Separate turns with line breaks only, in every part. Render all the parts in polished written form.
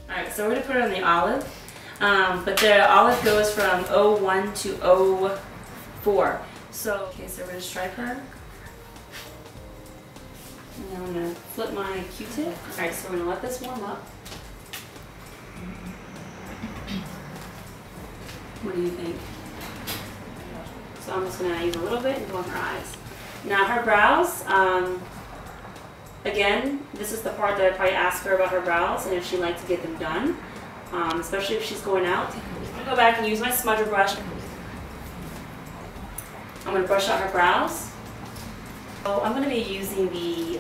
Alright, so we're going to put it on the olive. But the olive goes from 01 to 04. So, okay, so we're going to stripe her. And then I'm going to flip my Q-tip. Alright, so we're going to let this warm up. What do you think? So I'm just going to use a little bit and go on her eyes. Now her brows, again, this is the part that I'd probably ask her about her brows and if she'd like to get them done, especially if she's going out. I'm going to go back and use my smudger brush. I'm going to brush out her brows. So I'm going to be using the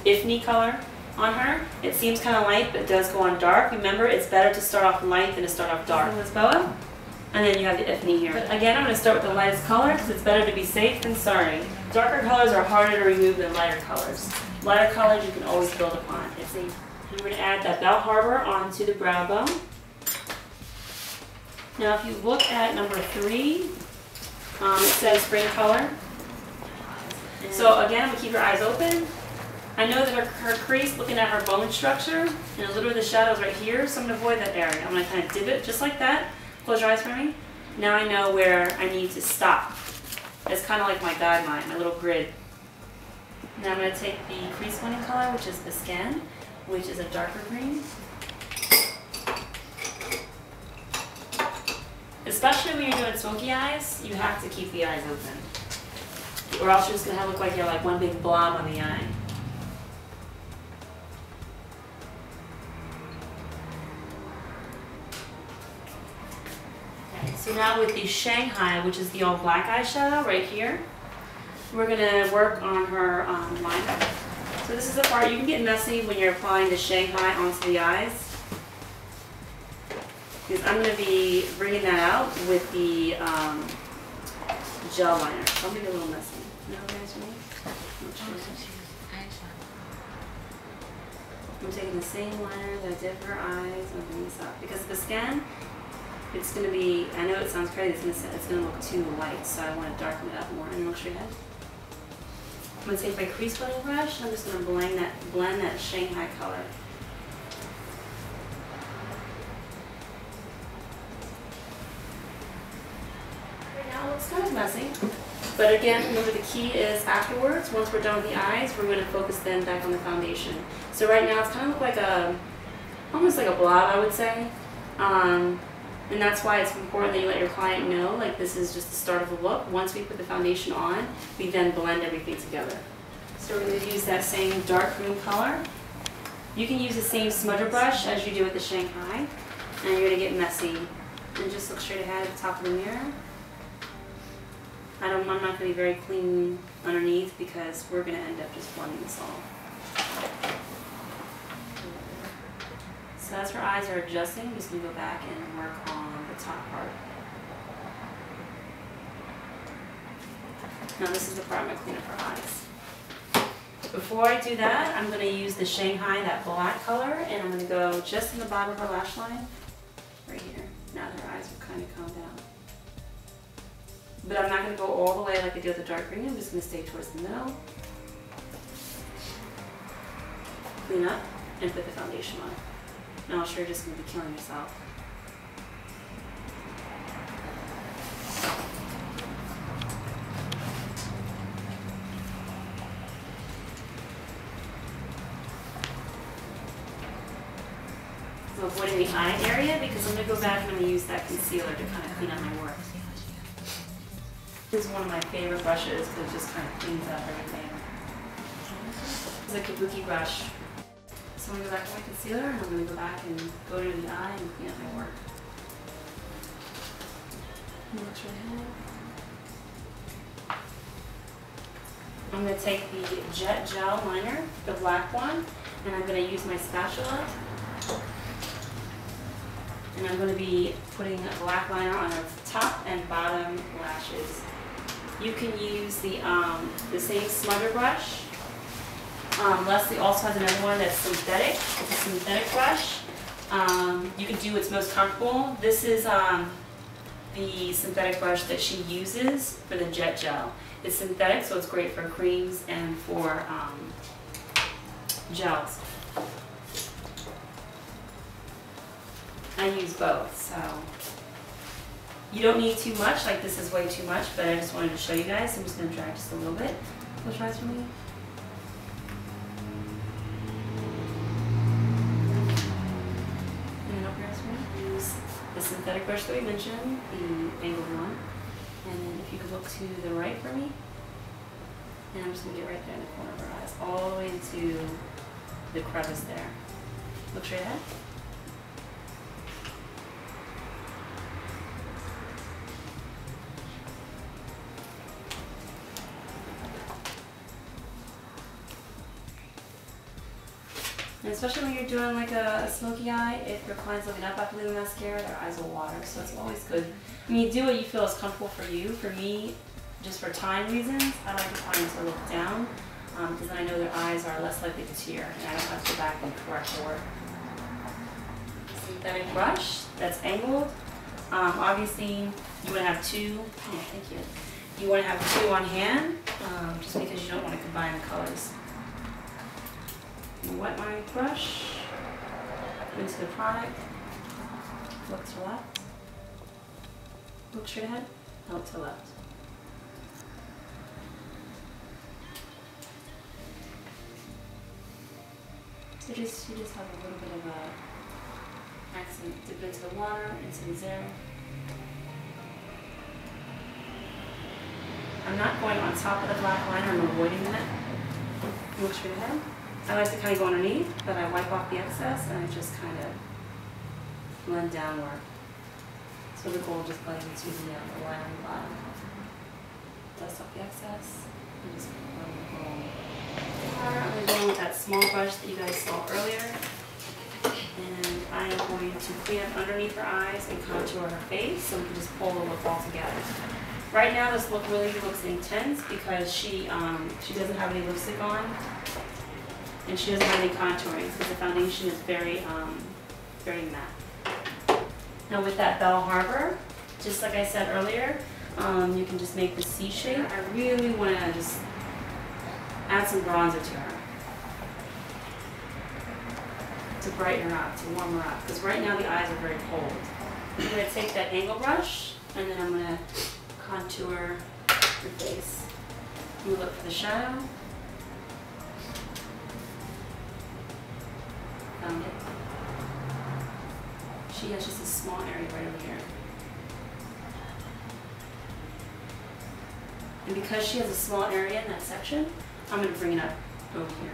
Ifni color on her. It seems kind of light, but it does go on dark. Remember, it's better to start off light than to start off dark. This boa, and then you have the Ifni here. But again, I'm going to start with the lightest color because it's better to be safe than sorry. Darker colors are harder to remove than lighter colors. Lighter colors you can always build upon. And we're going to add that bell harbor onto the brow bone. Now if you look at number 3, it says spring color. So again, I'm going to keep your eyes open. I know that her crease, looking at her bone structure, and a little bit of the shadows right here, so I'm going to avoid that area. I'm going to kind of dip it just like that. Close your eyes for me. Now I know where I need to stop. It's kind of like my guideline, my little grid. Now I'm going to take the crease blending color, which is Biscan, which is a darker green. Especially when you're doing smoky eyes, you have to keep the eyes open. Or else you're just going to look like you're like one big blob on the eye. So now with the Shanghai, which is the all black eyeshadow right here, we're going to work on her liner. So this is the part you can get messy when you're applying the Shanghai onto the eyes. Because I'm going to be bringing that out with the gel liner. So I'm going to get a little messy. No, guys, me? I'm taking the same liner that I did for her eyes and opening this up. Because the skin, it's going to be, I know it sounds crazy, it's going to look too light, so I want to darken it up more. And look straight ahead. I'm going to take my crease blending brush and I'm just going to blend that Shanghai color. Right now it looks kind of messy. But again, remember the key is afterwards, once we're done with the eyes, we're going to focus then back on the foundation. So right now it's kind of like almost like a blob, I would say. And that's why it's important that you let your client know, like this is just the start of a look. Once we put the foundation on, we then blend everything together. So we're going to use that same dark green color. You can use the same smudger brush as you do with the Shanghai, and you're going to get messy. And just look straight ahead at the top of the mirror. I'm not going to be very clean underneath because we're going to end up just blending this all. So as her eyes are adjusting, I'm just going to go back and work on the top part. Now this is the part I'm going to clean up her eyes. Before I do that, I'm going to use the Shanghai, that black color, and I'm going to go just in the bottom of her lash line, right here. Now that her eyes are kind of calmed down. But I'm not going to go all the way like I did with the dark green, I'm just going to stay towards the middle. Clean up and put the foundation on. No, I'm sure you're just going to be killing yourself. So avoiding the eye area because I'm going to go back and I'm going to use that concealer to kind of clean up my work. This is one of my favorite brushes because it just kind of cleans up everything. It's a kabuki brush. So I'm going to go back to my concealer and I'm going to go back and go to the eye and clean up my work. Look right ahead. I'm going to take the Jet Gel liner, the black one, and I'm going to use my spatula. And I'm going to be putting a black liner on her top and bottom lashes. You can use the same smudger brush. Leslie also has another one that's synthetic. It's a synthetic brush. You can do what's most comfortable. This is the synthetic brush that she uses for the Jet Gel. It's synthetic, so it's great for creams and for gels. I use both, so you don't need too much, like this is way too much, but I just wanted to show you guys. I'm just going to drag just a little bit. Close your eyes for me. And then open your eyes for me. Use the synthetic brush that we mentioned, the angled one. And then if you could look to the right for me. And I'm just going to get right there in the corner of her eyes, all the way into the crevice there. Look straight ahead. And especially when you're doing like a smoky eye, if your client's looking up after doing mascara, their eyes will water. So it's always good. I mean, you do what you feel is comfortable for you. For me, just for time reasons, I like the client to look down because then I know their eyes are less likely to tear and I don't have to go back and correct the work. Synthetic brush that's angled. Obviously, you want to have two. Oh, thank you. You want to have two on hand just because you don't want to combine the colors. Wet my brush into the product. Look to the left. Look straight ahead. Look to the left. So you just have a little bit of a accent. Dip into the water, into the zero. I'm not going on top of the black liner. I'm avoiding that. Look straight ahead. I like to kind of go underneath, but I wipe off the excess and I just kind of blend downward. So the gold just blends into the line on the bottom. Dust off the excess and just blend the gold. I'm going to go in with that small brush that you guys saw earlier. And I am going to clean up underneath her eyes and contour her face so we can just pull the look all together. Right now this look really looks intense because she doesn't have any lipstick on. And she doesn't have any contouring because the foundation is very, very matte. Now with that Bell Harbor, just like I said earlier, you can just make the C shape. I really want to just add some bronzer to her to brighten her up, to warm her up. Because right now the eyes are very cold. I'm going to take that angle brush and then I'm going to contour her face. You look for the shadow. Found it. She has just a small area right over here. And because she has a small area in that section, I'm going to bring it up over here.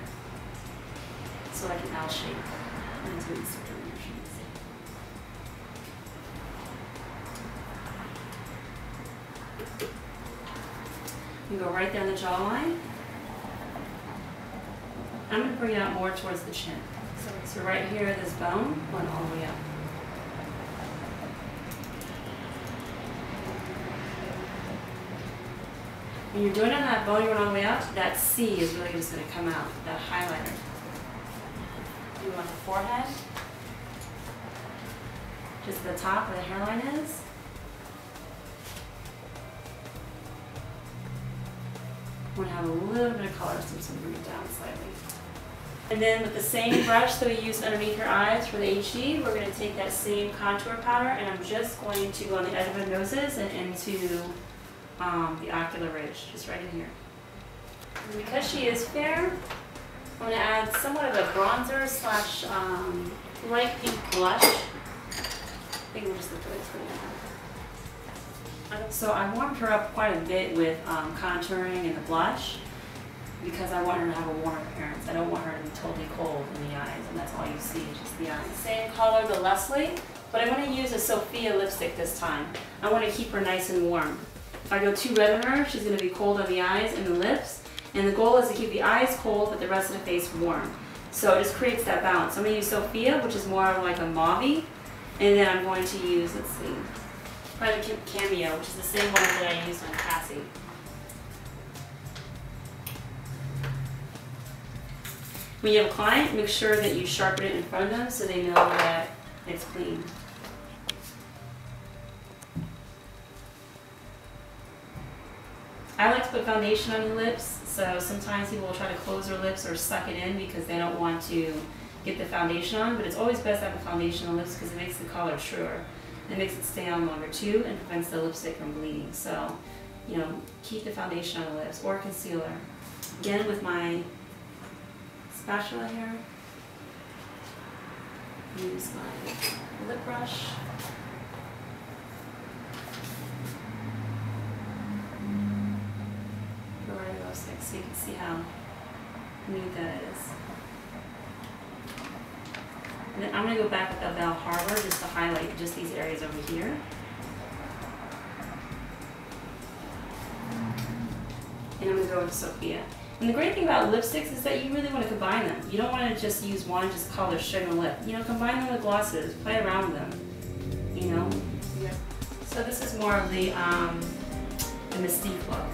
So like an L shape. Into these dimensions. You go right down the jawline. I'm going to bring it out more towards the chin. So right here, this bone going all the way up. When you're doing it on that bone, you're going all the way up, that C is really just going to come out, that highlighter. You want the forehead, just the top where the hairline is. We're going to have a little bit of color, so I'm just going to bring it down slightly. And then with the same brush that we used underneath her eyes for the HD, we're going to take that same contour powder and I'm just going to go on the edge of her noses and into the ocular ridge, just right in here. And because she is fair, I'm going to add somewhat of a bronzer slash light pink blush. I think we'll just look at it for now. So I warmed her up quite a bit with contouring and the blush because I want her to have a warm appearance. I don't want her to be totally cold in the eyes, and that's all you see is just the eyes. Same color, the Leslie, but I'm going to use a Sophia lipstick this time. I want to keep her nice and warm. If I go too red on her, she's going to be cold on the eyes and the lips. And the goal is to keep the eyes cold, but the rest of the face warm. So it just creates that balance. So I'm going to use Sophia, which is more like a mauve-y. And then I'm going to use, let's see, probably Cameo, which is the same one that I used on Cassie. When you have a client, make sure that you sharpen it in front of them so they know that it's clean. I like to put foundation on the lips, so sometimes people will try to close their lips or suck it in because they don't want to get the foundation on, but it's always best to have a foundation on lips because it makes the color truer. It makes it stay on longer too and prevents the lipstick from bleeding. So, you know, keep the foundation on the lips or concealer. Again, with my spatula here, use my lip brush. Go right to those things so you can see how neat that is. And then I'm going to go back with the Bell Harbor just to highlight just these areas over here. And I'm going to go with Sophia. And the great thing about lipsticks is that you really want to combine them. You don't want to just use one, just color straight on the lip. You know, combine them with glosses, play around with them, you know. Yeah. So this is more of the Mystique look.